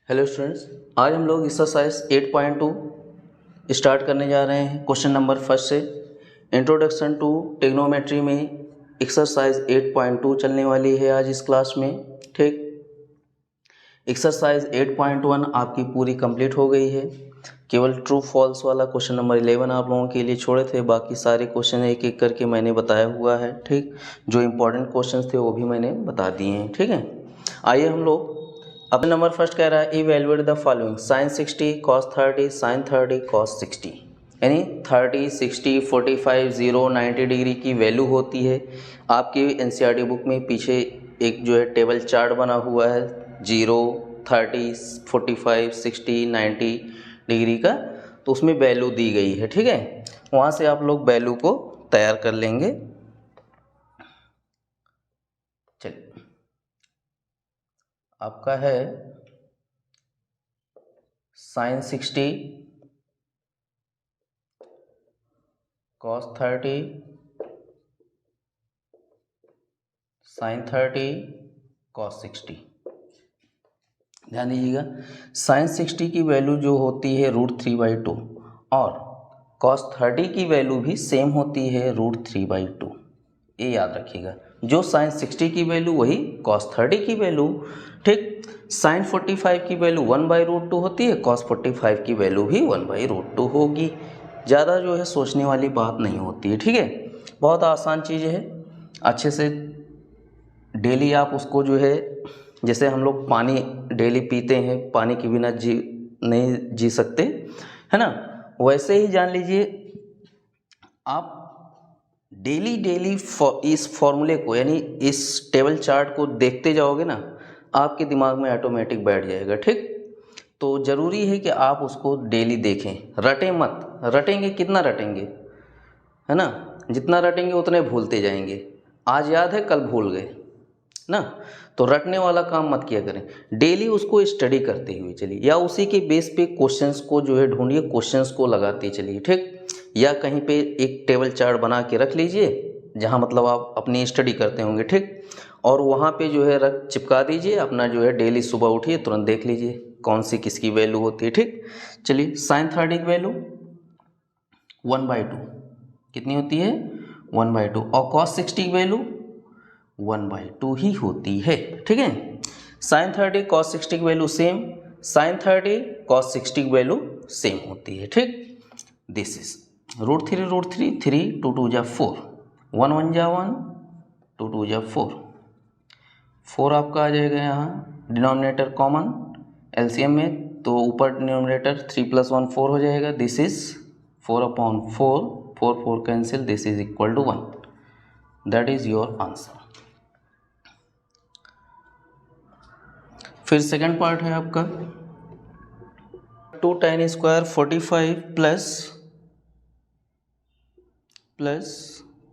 Hello students, आज हम लोग एक्सरसाइज 8.2 स्टार्ट करने जा रहे हैं। क्वेश्चन नंबर फर्स्ट से इंट्रोडक्शन टू ट्रिग्नोमेट्री में एक्सरसाइज 8.2 चलने वाली है आज इस क्लास में। ठीक, एक्सरसाइज 8.1 आपकी पूरी कंप्लीट हो गई है। केवल ट्रू फॉल्स वाला क्वेश्चन नंबर 11 आप लोगों के लिए छोड़े थे, बाकी सारे क्वेश्चन एक एक करके मैंने बताया हुआ है। ठीक, जो इम्पोर्टेंट क्वेश्चन थे वो भी मैंने बता दिए हैं। ठीक है, आइए हम लोग अपने नंबर फर्स्ट कह रहा है evaluate the following sin 60 cos 30 sin 30 cos 60, यानी 30 60 45 0 90 डिग्री की वैल्यू होती है। आपकी एनसीईआरटी बुक में पीछे एक जो है टेबल चार्ट बना हुआ है 0 30 45 60 90 डिग्री का, तो उसमें वैल्यू दी गई है। ठीक है, वहाँ से आप लोग वैल्यू को तैयार कर लेंगे। चलिए, आपका है sin 60 cos 30 sin 30 cos 60। ध्यान दीजिएगा, sin 60 की वैल्यू जो होती है √3/2 और cos 30 की वैल्यू भी सेम होती है √3/2। ये याद रखिएगा, जो sin 60 की वैल्यू वही cos 30 की वैल्यू। ठीक, sin 45 की वैल्यू 1/√2 होती है, cos 45 की वैल्यू भी 1/√2 होगी। ज़्यादा जो है सोचने वाली बात नहीं होती है। ठीक है, बहुत आसान चीज़ है। अच्छे से डेली आप उसको जो है, जैसे हम लोग पानी डेली पीते हैं, पानी के बिना नहीं जी सकते, है ना, वैसे ही जान लीजिए आप डेली डेली इस फॉर्मूले को, यानी इस टेबल चार्ट को देखते जाओगे ना, आपके दिमाग में ऑटोमेटिक बैठ जाएगा। ठीक, तो ज़रूरी है कि आप उसको डेली देखें, रटें मत। रटेंगे कितना रटेंगे, है ना, जितना रटेंगे उतने भूलते जाएंगे। आज याद है कल भूल गए ना, तो रटने वाला काम मत किया करें। डेली उसको स्टडी करते हुए चलिए, या उसी के बेस पे क्वेश्चंस को जो है ढूंढिए, क्वेश्चंस को लगाते चलिए। ठीक, या कहीं पे एक टेबल चार्ट बना के रख लीजिए जहां मतलब आप अपनी स्टडी करते होंगे। ठीक, और वहां पे जो है रख चिपका दीजिए अपना, जो है डेली सुबह उठिए तुरंत देख लीजिए कौन सी किसकी वैल्यू होती है। ठीक, चलिए, sin 30 की वैल्यू 1/2 कितनी होती है, 1/2, और cos 60 की वैल्यू 1/2 ही होती है। ठीक है, sin 30 cos 60 की वैल्यू सेम, sin 30 cos 60 की वैल्यू सेम होती है। ठीक, दिस इज √3 3 2 2 जा 4, 1 1 जा 1, 2 2 जा 4, 4 आपका आ जाएगा यहाँ डिनोमिनेटर कॉमन एलसीएम में, तो ऊपर डिनोमिनेटर 3 + 1 4 हो जाएगा। This is 4/4, 4 4 cancel, this is equal to 1। That is your answer. फिर सेकंड पार्ट है आपका 2 tan square 45 plus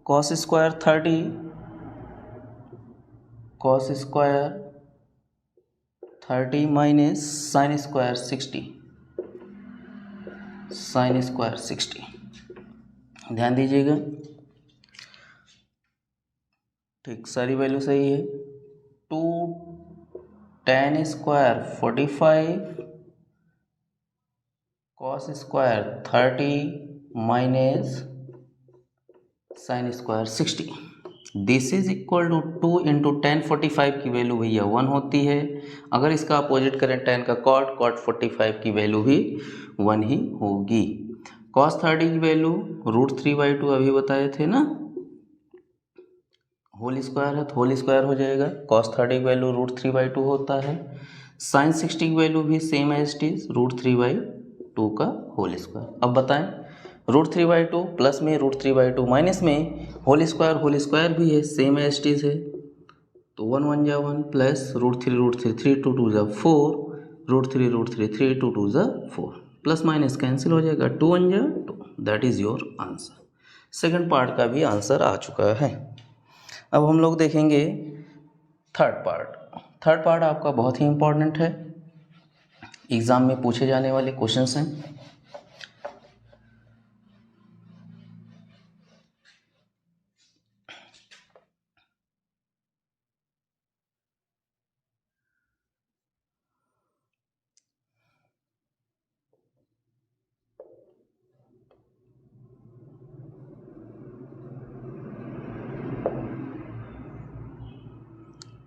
cos square 30 cos square 30 minus sin square 60 sin square 60। ध्यान दीजिएगा, ठीक, सारी वैल्यू सही है। 2 tan square 45 cos square 30 minus sin square 60, this is equal to 2 into tan 45 की वैल्यू भैया 1 होती है। अगर इसका अपोजिट करें tan का cot 45 की वैल्यू भी 1 ही होगी। cos 30 की वैल्यू √3/2 अभी बताए थे ना, होल स्क्वायर है तो होल स्क्वायर हो जाएगा। cos 30 की वैल्यू √3/2 होता है। sin 60 की वैल्यू भी सेम एज इट इज √3/2 का होल स्क्वायर। अब बताएं, √3/2 प्लस में √3/2 माइनस में होल स्क्वायर भी है, सेम एज इट इज है, तो 1 1 जा 1 प्लस √3 3 2 2 जा 4, √3 3 2 2 जा 4, प्लस माइनस कैंसिल हो जाएगा, 2 1 जा 2। That is your answer. Second part का भी आंसर आ चुका है। अब हम लोग देखेंगे थर्ड पार्ट। थर्ड पार्ट आपका बहुत ही इंपॉर्टेंट है, एग्जाम में पूछे जाने वाले क्वेश्चंस हैं।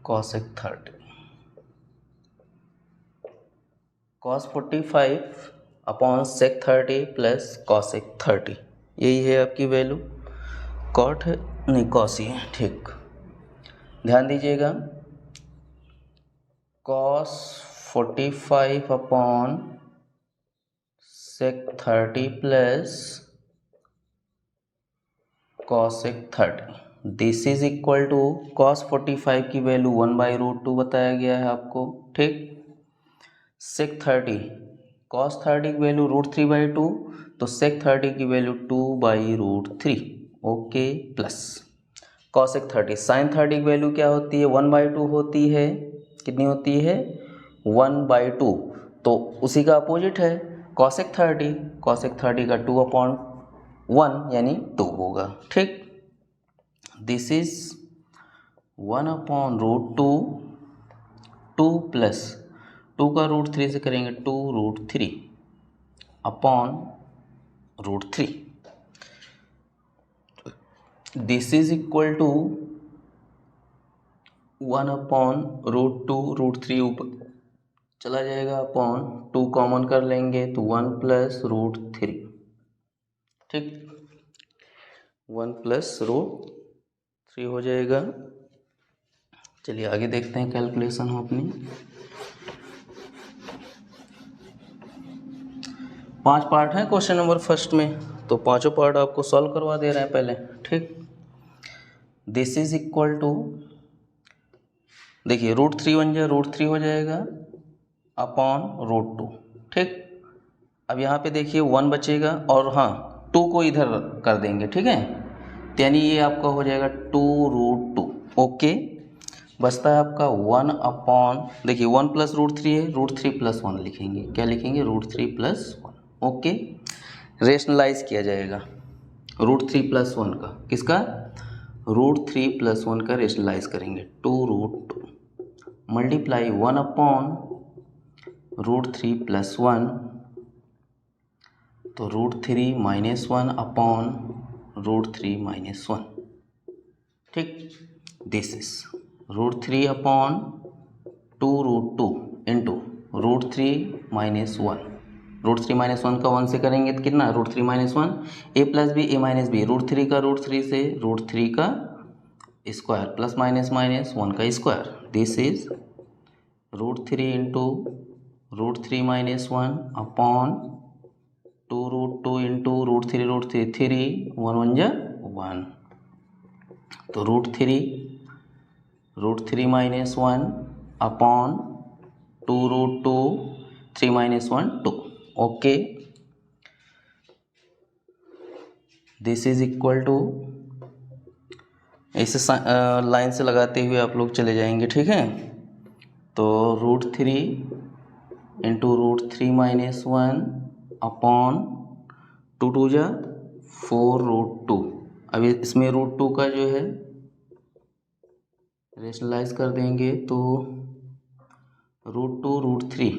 cosec 30 cos 45 upon sec 30 plus cosec 30, यही है आपकी वैल्यू। कॉट है नहीं, कॉस ही है, ठीक। ध्यान दीजिएगा, cos 45 upon sec 30 plus cosec 30, this is equal to cos 45 की वैल्यू 1/√2 बताया गया है आपको, ठीक। sec 30 cos 30 की वैल्यू √3/2, तो sec 30 की value 2/√3, okay. Plus cosec 30 sin 30 की वैल्यू क्या होती है, 1/2 होती है। कितनी होती है, 1/2, तो उसी का अपोजिट है cosec 30, cosec 30 का 2/1 यानी 2 होगा, ठीक। दिस इज 1/√2, 2 प्लस 2 का √3 से करेंगे 2√3 upon √3, this is equal to 1/√2, √3 ऊपर चला जाएगा, अपॉन 2 कॉमन कर लेंगे तो 1 प्लस √3, ठीक। 1 प्लस √3 हो जाएगा। चलिए आगे देखते हैं कैलकुलेशन हम अपनी। 5 पार्ट हैं क्वेश्चन नंबर फर्स्ट में, तो पांचों पार्ट आपको सॉल्व करवा दे रहे हैं पहले, ठीक। दिस इज इक्वल टू, देखिए √3 बन जाए, √3 हो जाएगा अपॉन √2, ठीक। अब यहाँ पे देखिए 1 बचेगा और हाँ 2 को इधर कर देंगे, ठीक है, तो यानी ये आपका हो जाएगा 2√2, ओके। बचता है आपका 1 अपॉन, देखिए 1 प्लस √3 है, √3 प्लस 1 लिखेंगे, क्या लिखेंगे, √3 प्लस 1, ओके। रेशनलाइज किया जाएगा √3 प्लस 1 का, किसका, √3 प्लस 1 का रेशनलाइज करेंगे, 2√2 मल्टीप्लाई 1 अपॉन √3 प्लस 1, तो √3 माइनस 1 अपॉन √3 माइनस 1, ठीक। This is √3 upon 2√2 into √3 minus 1, √3 minus 1 का 1 से करेंगे तो कितना, √3 minus 1, a plus B, a minus B, √3 का √3 से √3 का स्क्वायर प्लस माइनस माइनस 1 का square, this is √3 into √3 minus 1 upon 2√2 into √3 3, 1 1 जा 1, तो √3 minus 1 upon 2√2, 3 minus 1 2, okay. This is equal to, ऐसे लाइन से लगाते हुए आप लोग चले जाएंगे, ठीक है। तो √3 इंटू √3 माइनस 1 अपॉन 2 2 जा 4√2, अब इसमें √2 का जो है रेशनलाइज कर देंगे तो √2 √3,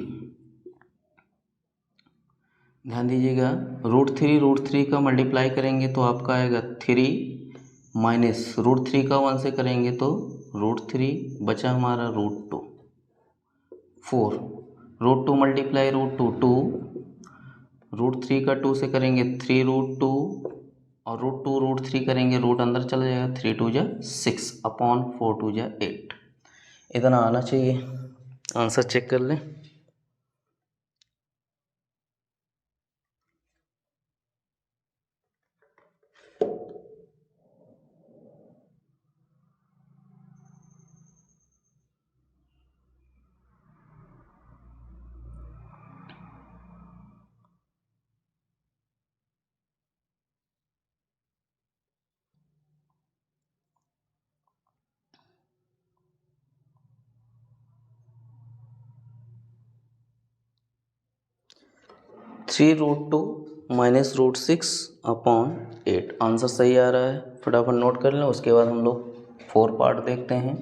ध्यान दीजिएगा √3 का मल्टीप्लाई करेंगे तो आपका आएगा 3 माइनस √3 का 1 से करेंगे तो √3 बचा हमारा √2, 4 √2 मल्टीप्लाई √2 2, √3 का 2 से करेंगे 3√2 और √3 करेंगे, रूट अंदर चला जाएगा, 3 2 जा 6 अपॉन 4 2 जा 8, इतना आना चाहिए। आंसर चेक कर लें। √2 माइनस √6 अपॉन 8, आंसर सही आ रहा है, फटाफट नोट कर लें। उसके बाद हम लोग 4 पार्ट देखते हैं।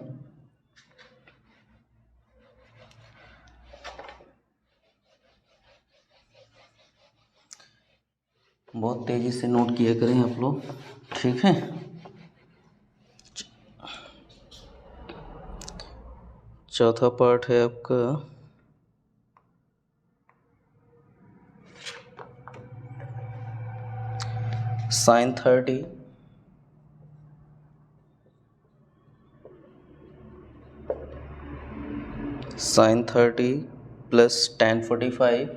बहुत तेज़ी से नोट किया करें आप लोग, ठीक है। चौथा पार्ट है आपका sin 30 plus tan 45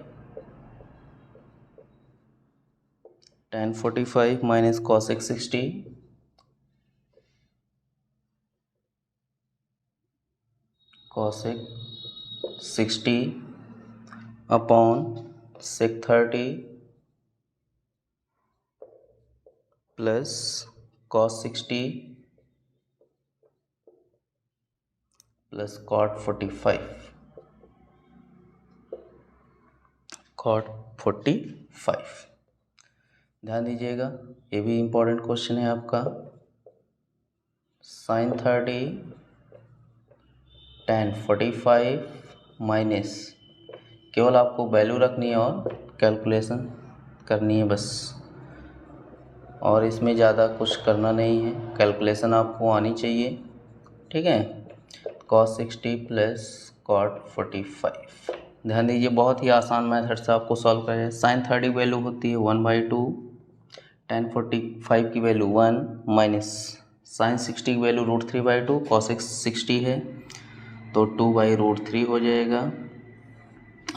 minus cosec 60 upon sec 30 plus cos 60 plus cot 45 ध्यान दीजिएगा, ये भी इम्पोर्टेंट क्वेश्चन है आपका। sin 30 tan 45 माइनस, केवल आपको वैल्यू रखनी है और कैलकुलेशन करनी है बस, और इसमें ज़्यादा कुछ करना नहीं है, कैलकुलेशन आपको आनी चाहिए, ठीक है। cos 60 प्लस cot 45, ध्यान दीजिए बहुत ही आसान मेथड से आपको सॉल्व करें। sin 30 वैल्यू होती है 1/2, tan 45 की वैल्यू 1 माइनस sin 60 की वैल्यू √3/2, cos 60 है तो 2/√3 हो जाएगा,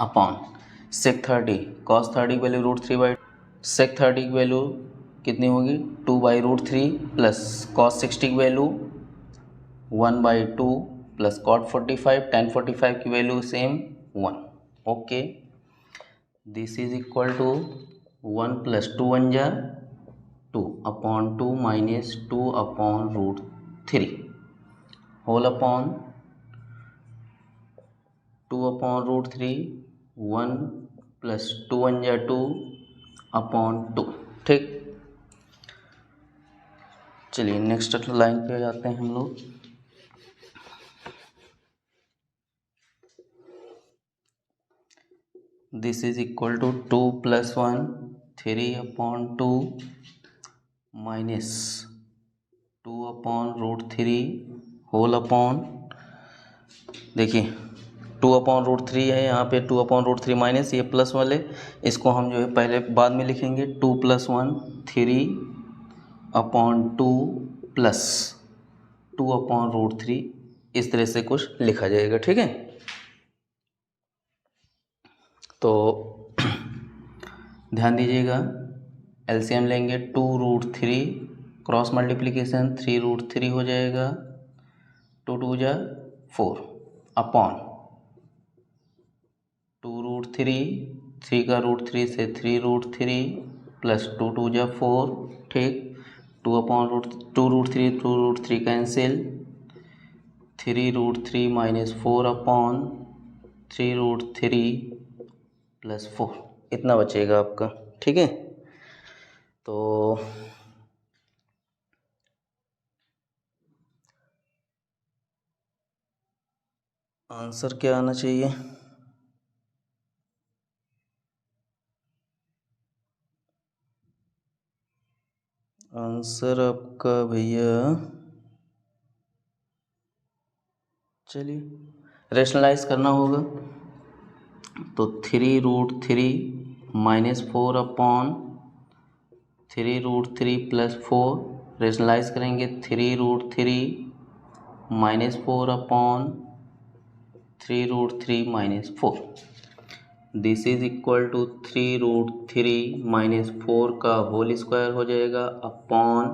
अपॉन sec 30, cos 30 की वैल्यू √3/2, sec 30 की वैल्यू कितनी होगी 2/√3 प्लस cos 60 की वैल्यू 1/2 प्लस cot 45, tan 45 की value same 1। Okay, this is equal to 1 plus 2 1 जा 2 upon 2 minus 2 upon √3 whole upon 2 upon √3, 1 plus 2 1 जा 2 अपॉन 2, ठीक। चलिए नेक्स्ट लाइन पे जाते हैं हम लोग। This is equal to 2 plus 1 3 upon 2 minus 2 upon √3 whole upon, देखिए 2 अपॉन √3 है यहाँ पे, 2 अपॉन √3 माइनस ये प्लस वाले, इसको हम जो है पहले बाद में लिखेंगे, 2 प्लस 1 3 अपॉन 2 प्लस 2 अपॉन √3, इस तरह से कुछ लिखा जाएगा, ठीक है। तो ध्यान दीजिएगा, एलसीएम लेंगे 2√3 क्रॉस मल्टीप्लिकेशन 3√3 हो जाएगा, 2 2 जा 4 अपॉन 2√3, 3 का √3 से 3√3 प्लस 2 2 जा 4, ठीक। 2 upon √3 cancel, 3√3 minus 4 upon 3√3 plus 4, इतना बचेगा आपका, ठीक है। तो आंसर क्या आना चाहिए, आंसर आपका भैया, चलिए रेशनलाइज करना होगा, तो 3√3 माइनस 4 अपॉन 3√3 प्लस 4, रेशनलाइज करेंगे 3√3 minus 4 upon 3√3 minus 4, this is equal to 3√3 minus 4 का होल स्क्वायर हो जाएगा अपॉन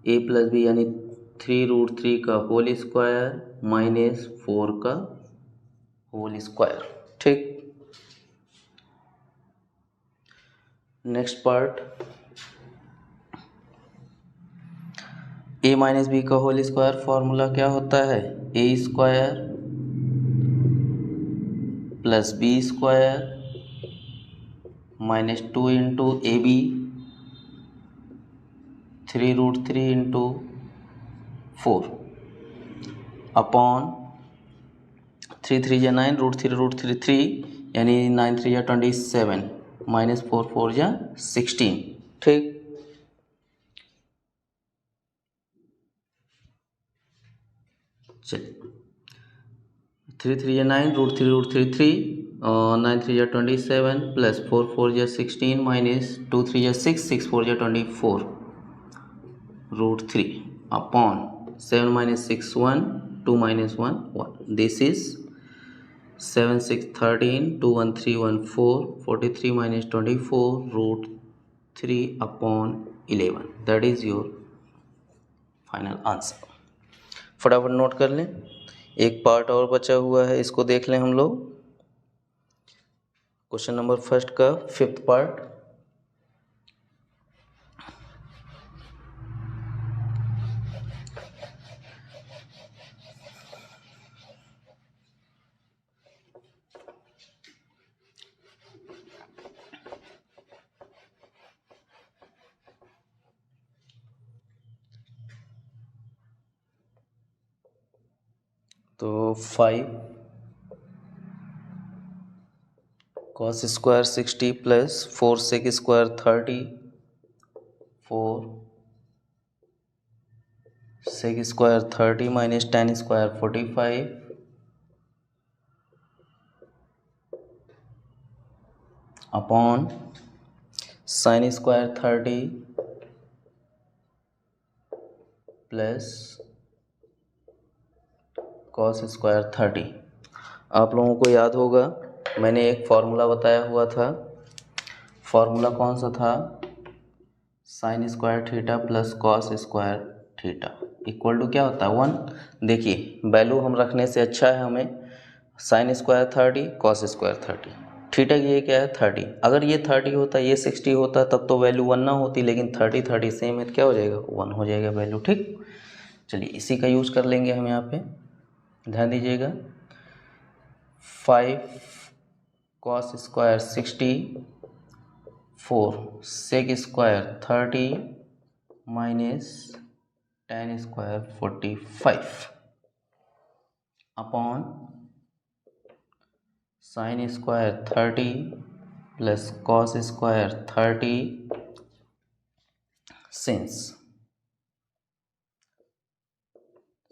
a प्लस बी, यानी 3√3 का होल स्क्वायर माइनस 4 का होल स्क्वायर, ठीक। Next part, a minus B का होल स्क्वायर फॉर्मूला क्या होता है, a square plus B square minus 2 into A B 3√3 into 4 upon 3 3 जा 9, √3 3, यानी 9 3 जा 27 माइनस 4 4 जा 16, ठीक। चलिए 3 3 9 root three 3 9 3 27 plus 4 4 16 minus 2 3 6 6 4 24 √3 upon 7 minus 6 1 2 minus 1 1. This is 7 6 13 2 1 3 1 4 43 minus 24 √3 upon 11. That is your final answer. फटाफट नोट कर लें. एक पार्ट और बचा हुआ है, इसको देख लें हम लोग. क्वेश्चन नंबर फर्स्ट का 5th पार्ट. तो 5 cos square 60 plus 4 sec square 30 4 sec square 30 minus tan square 45 upon sin square 30 plus cos square 30. आप लोगों को याद होगा मैंने एक फॉर्मूला बताया हुआ था. फॉर्मूला कौन सा था? sin square theta plus cos square theta equal to क्या होता है 1. देखिए वैल्यू हम रखने से अच्छा है हमें sin square 30 cos square 30. Theta की ये क्या है 30. अगर ये 30 होता ये 60 होता तब तो वैल्यू 1 ना होती, लेकिन 30 30 सेम है, क्या हो जाएगा 1 हो जाएगा वैल्यू. ठीक, चलिए इसी का यूज़ कर लेंगे हम यहाँ पे. ध्यान दीजिएगा. 5 cos square 60 4 sec square 30 minus tan square 45 upon sin square 30 plus cos square 30 since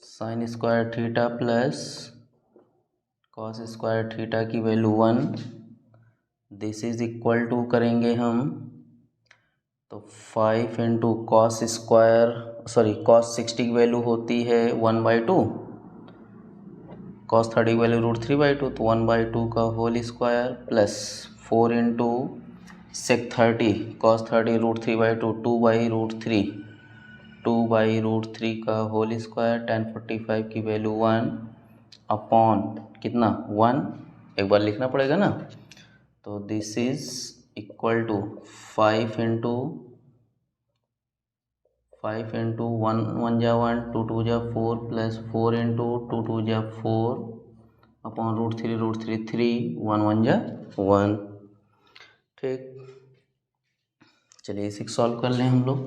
sin square theta plus cos square theta की value 1. This is equal to करेंगे हम तो 5 इंटू cos स्क्वायर cos 60 की वैल्यू होती है 1/2, cos 30 की value √3/2 तो 1/2 का whole square plus 4 into sec 30 cos 30 √3/2 2/√3 2/√3 का होल स्क्वायर tan 45 की वैल्यू 1 अपॉन कितना 1. एक बार लिखना पड़ेगा ना. तो this is equal to 5 into 1 1 जा 1 2 2 जा 4 प्लस 4 इंटू 2 2 जा 4 अपॉन √3 3 1 1 जा 1. ठीक, चलिए इसे सॉल्व कर लें हम लोग.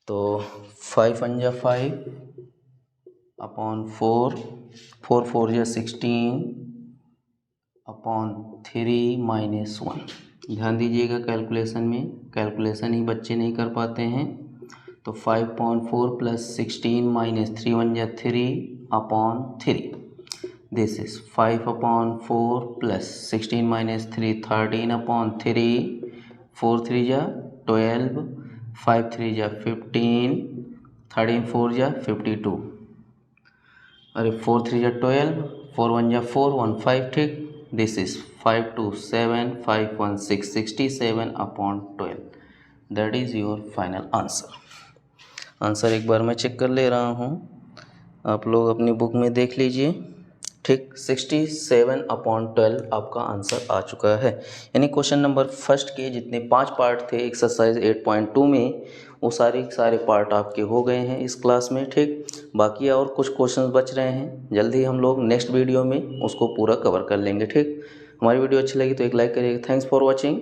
तो 5 1 जा 5 अपॉन 4 4 4 जा 16 अपॉन 3 माइनस 1. ध्यान दीजिएगा कैलकुलेशन में, कैलकुलेशन ही बच्चे नहीं कर पाते हैं. तो 5.4 प्लस 16 माइनस 3 1 जा 3 upon 3. This is 5/4 plus 16 minus 3 13 upon 3 4 3 जा 12 5 3 जा 15 13 4 जा 52. अरे 4 3 जा 12 4 1 जा 4 1 5. ठीक, this is 5 2 7 5 1 6 67 upon 12. That is your final answer. Answer एक बार मैं चेक कर ले रहा हूँ, आप लोग अपनी बुक में देख लीजिए. ठीक, 67 अपॉन 12 आपका आंसर आ चुका है. यानी क्वेश्चन नंबर फर्स्ट के जितने 5 पार्ट थे एक्सरसाइज 8.2 में वो सारे पार्ट आपके हो गए हैं इस क्लास में. ठीक, बाकी और कुछ क्वेश्चंस बच रहे हैं, जल्दी हम लोग नेक्स्ट वीडियो में उसको पूरा कवर कर लेंगे. ठीक, हमारी वीडियो अच्छी लगी तो एक लाइक करिएगा. Thanks for watching.